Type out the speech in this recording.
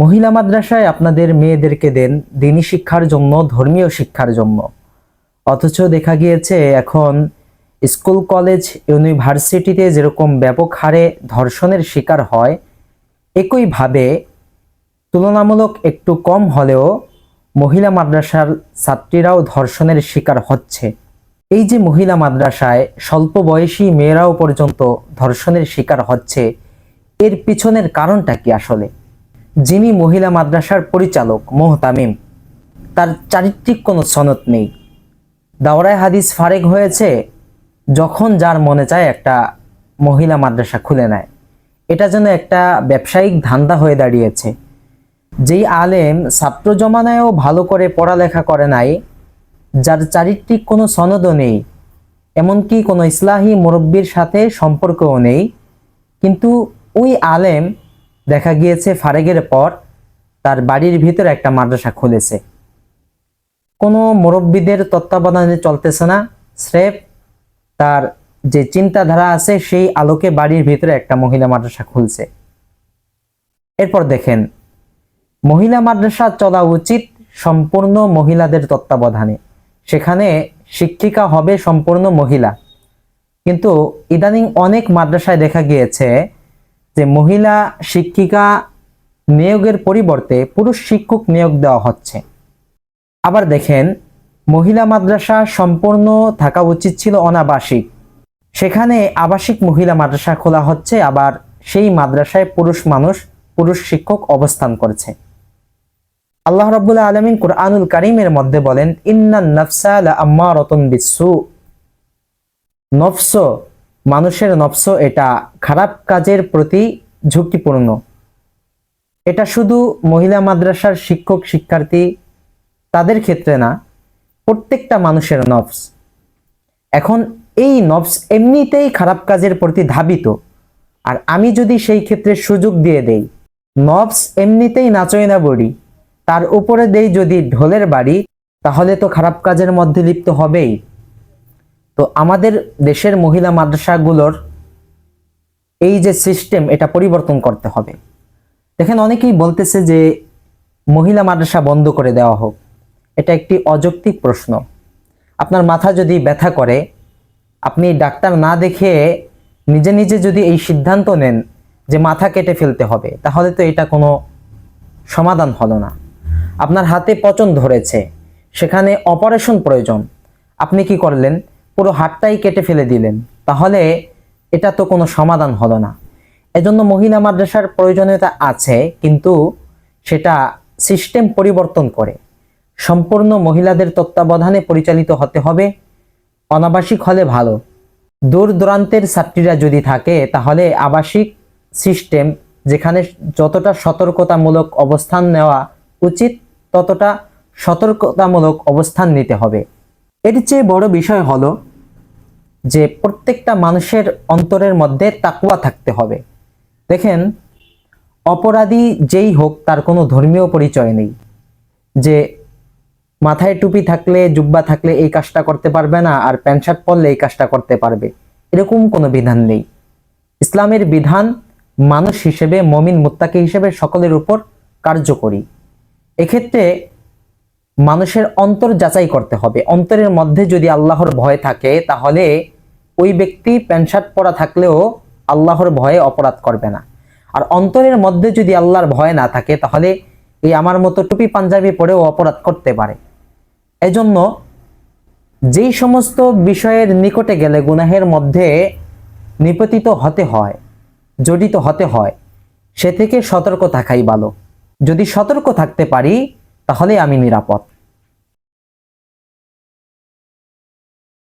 মহিলা মাদ্রাসায় আপনাদের মেয়েদেরকে দেন দ্বীনি শিক্ষার জন্য, ধর্মীয় শিক্ষার জন্য, অথচ দেখা গিয়েছে এখন স্কুল, কলেজ, ইউনিভার্সিটিতে যেরকম ব্যাপক হারে ধর্ষণের শিকার হয়, একইভাবে তুলনামূলক একটু কম হলেও মহিলা মাদ্রাসার ছাত্রীরাও ধর্ষণের শিকার হচ্ছে। এই যে মহিলা মাদ্রাসায় স্বল্প বয়সী মেয়েরাও পর্যন্ত ধর্ষণের শিকার হচ্ছে, এর পিছনের কারণটা কি আসলে? যিনি মহিলা মাদ্রাসার পরিচালক মোহতামিম, তার চারিত্রিক কোনো সনদ নেই। দাওরায়ে হাদিস ফারেক হয়েছে, যখন যার মনে চায় একটা মহিলা মাদ্রাসা খুলে নেয়। এটা যেন একটা ব্যবসায়িক ধান্দা হয়ে দাঁড়িয়েছে। যেই আলেম ছাত্র জমানায়ও ভালো করে পড়ালেখা করে নাই, যার চারিত্রিক কোনো সনদও নেই, এমনকি কোনো ইসলাহি মুরব্বির সাথে সম্পর্কও নেই, কিন্তু ওই আলেম দেখা গিয়েছে ফারেগের পর তার বাড়ির ভিতরে একটা মাদ্রাসা খুলেছে। কোনো মুরব্বিদের তত্ত্বাবধানে চলতেছে না, স্রেফ তার যে চিন্তাধারা আছে সেই আলোকে বাড়ির ভিতরে একটা মহিলা মাদ্রাসা খুলছে। এরপর দেখেন, মহিলা মাদ্রাসা চলা উচিত সম্পূর্ণ মহিলাদের তত্ত্বাবধানে, সেখানে শিক্ষিকা হবে সম্পূর্ণ মহিলা। কিন্তু ইদানিং অনেক মাদ্রাসায় দেখা গিয়েছে যে মহিলা শিক্ষিকা নিয়োগের পরিবর্তে পুরুষ শিক্ষক নিয়োগ দেওয়া হচ্ছে। আবার দেখেন, মহিলা মাদ্রাসা সম্পূর্ণ থাকা উচিত ছিল অনাবাসিক, সেখানে আবাসিক মহিলা মাদ্রাসা খোলা হচ্ছে, আবার সেই মাদ্রাসায় পুরুষ শিক্ষক অবস্থান করছে। আল্লাহ রাব্বুল আলামিন কুরআনুল কারীমের মধ্যে বলেন, ইন্নান নাফসা লাআম্মারাতুন বিসসু, নফস, মানুষের নফস এটা খারাপ কাজের প্রতি ঝুঁকিপূর্ণ। এটা শুধু মহিলা মাদ্রাসার শিক্ষক শিক্ষার্থী তাদের ক্ষেত্রে না, প্রত্যেকটা মানুষের নফস। এখন এই নফস এমনিতেই খারাপ কাজের প্রতি ধাবিত, আর আমি যদি সেই ক্ষেত্রে সুযোগ দিয়ে দেই, নফস এমনিতেই নাচয় না বড়ি, তার উপরে দেই যদি ঢোলের বাড়ি, তাহলে তো খারাপ কাজের মধ্যে লিপ্ত হবেই। তো আমাদের দেশের মহিলা মাদ্রাসাগুলোর এই যে সিস্টেম, এটা পরিবর্তন করতে হবে। দেখেন, অনেকেই বলতেছে যে মহিলা মাদ্রাসা বন্ধ করে দেওয়া হোক। এটা একটি অযৌক্তিক প্রশ্ন। আপনার মাথা যদি ব্যথা করে, আপনি ডাক্তার না দেখে নিজে নিজে যদি এই সিদ্ধান্ত নেন যে মাথা কেটে ফেলতে হবে, তাহলে তো এটা কোনো সমাধান হলো না। আপনার হাতে পচন ধরেছে, সেখানে অপারেশন প্রয়োজন, আপনি কি করলেন? পুরো হাতটাই কেটে ফেলে দিলেন, তাহলে এটা তো কোনো সমাধান হলো না। এজন্য মহিলা মাদ্রাসার প্রয়োজনীয়তা আছে, কিন্তু সেটা সিস্টেম পরিবর্তন করে সম্পূর্ণ মহিলাদের তত্ত্বাবধানে পরিচালিত হতে হবে। অনাবাসিক হলে ভালো, দূর দূরান্তের ছাত্রীরা যদি থাকে, তাহলে আবাসিক সিস্টেম, যেখানে যতটা সতর্কতামূলক অবস্থান নেওয়া উচিত ততটা সতর্কতামূলক অবস্থান নিতে হবে। এর চেয়ে বড় বিষয় হলো যে প্রত্যেকটা মানুষের অন্তরের মধ্যে তাকওয়া থাকতে হবে। দেখেন, অপরাধী যেই হোক তার কোনো ধর্মীয় পরিচয় নেই, যে মাথায় টুপি থাকলে, জুব্বা থাকলে এই কাজটা করতে পারবে না, আর প্যান্ট শার্ট পরলে এই কাজটা করতে পারবে, এরকম কোনো বিধান নেই। ইসলামের বিধান মানুষ হিসেবে, মুমিন মুত্তাকি হিসেবে সকলের উপর কার্যকরী। এক্ষেত্রে মানুষের অন্তর যাচাই করতে হবে। অন্তরের মধ্যে যদি আল্লাহর ভয় থাকে, তাহলে ওই ব্যক্তি প্যান্ট শার্ট পরা থাকলেও আল্লাহর ভয়ে অপরাধ করবে না। আর অন্তরের মধ্যে যদি আল্লাহর ভয় না থাকে, তাহলে এই আমার মতো টুপি পাঞ্জাবি পরেও অপরাধ করতে পারে। এজন্য যেই সমস্ত বিষয়ের নিকটে গেলে গুনাহের মধ্যে নিপতিত হতে হয়, জড়িত হতে হয়, সে থেকে সতর্ক থাকাই ভালো। যদি সতর্ক থাকতে পারি, তাহলে আমি নিরাপদ।